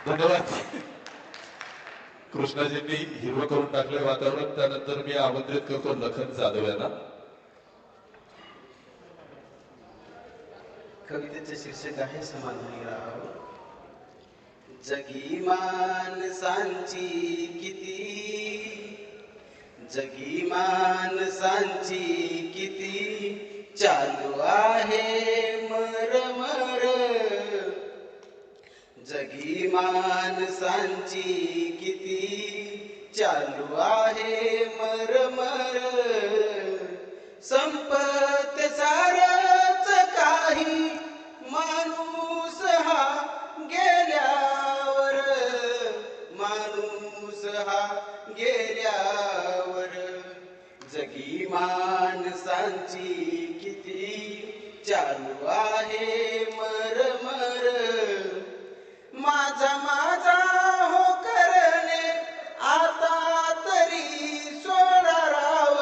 धन्यवाद. कृष्णाजींनी हिरवं करून टाकलंय वातावरण. त्यानंतर मी आमंत्रित करतो लखन जाधव यांना. कवितेचे शीर्षक आहे समाधानी राहावं. जगी माणसांची किती चालू आहे मरमर. जगी माणसांची किती चालू आहे मरमर. संपत सारच काही माणूस हा गेल्यावर. माणूस हा गेल्यावर. जगी माणसांची किती चालू आहे मरमर. माझा हो करणे आता तरी सोडाराव.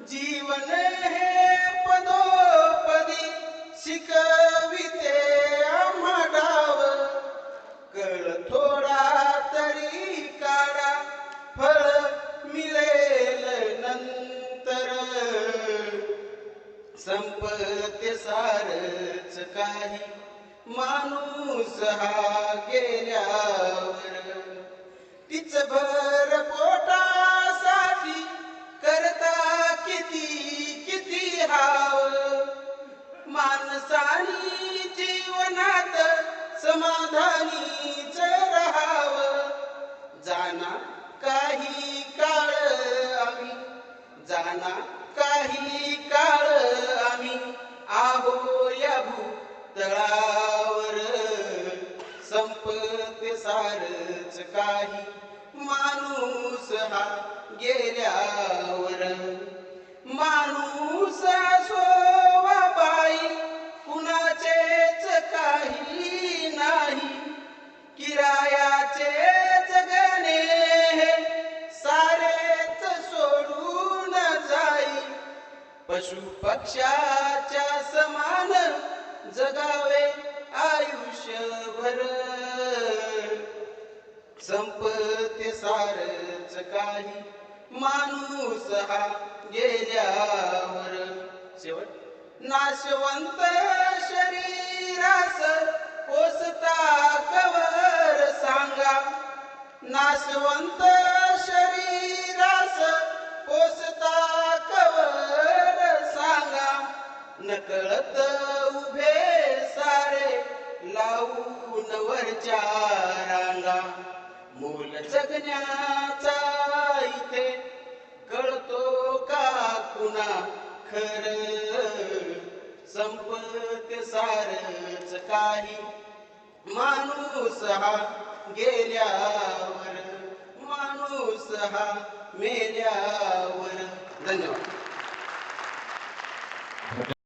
जीवन हे पदोपदी शिकविते आम्हा डाव. कळ थोडा तरी काढा फळ मिळेल नंतर. संपते सारच काही माणूस हा गेल्यावर. तीच भर पोटासाठी करता किती हाव. माणसानी जीवनात समाधानीच राहाव. जाना काही काळ आम्ही आहो या भूतळावर. संपते सारच काही माणूस हा गेल्यावर. माणूस असो वा बाई कुणाचेच काही नाही. किरायाचे जगणे हे सारेच सोडून जाई. पशु पक्ष्याच्या समान जगावे आयुष्यभर. संपते सारच काही माणूस हा गेल्यावर. शेवट. नाशवंत शरीरास पोसता कवर सांगा. नाशवंत शरीरास पोसता कवर सांगा. नकळत उभे सारे लावून वरच्या रांगा. मोल जगण्याचा इथे कळतो का कुणा खर. संपते सारच काही माणूस हा गेल्यावर. माणूस हा मेल्यावर. धन्यवाद.